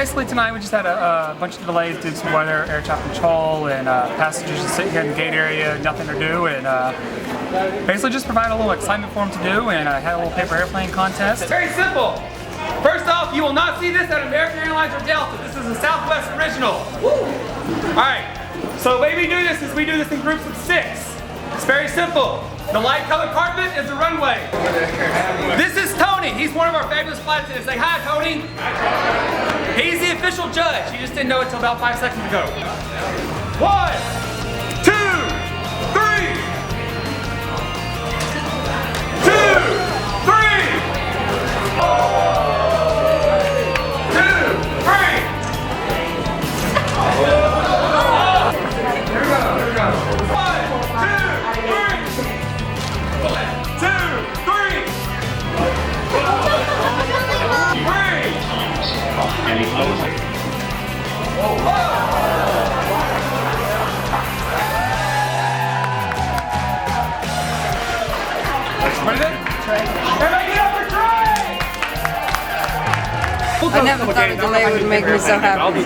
basically tonight we just had a bunch of delays due to some weather, air traffic control, and passengers just sitting here in the gate area, nothing to do, and basically just provide a little excitement for them to do, and had a little paper airplane contest. Very simple. First off, you will not see this at American Airlines or Delta. This is a Southwest original. Alright, so the way we do this is we do this in groups of 6. It's very simple. The light colored carpet is the runway. This is Tony. He's one of our fabulous flight attendants. Say hi, Tony. He's the official judge. He just didn't know it until about 5 seconds ago. 1, 2, 3. 2, 3. 2, 3. Here we go. 1, 2, 3. 2, 3. 3. Any closer? What is it? Everybody get up for Trey! I never thought a delay would make me so happy.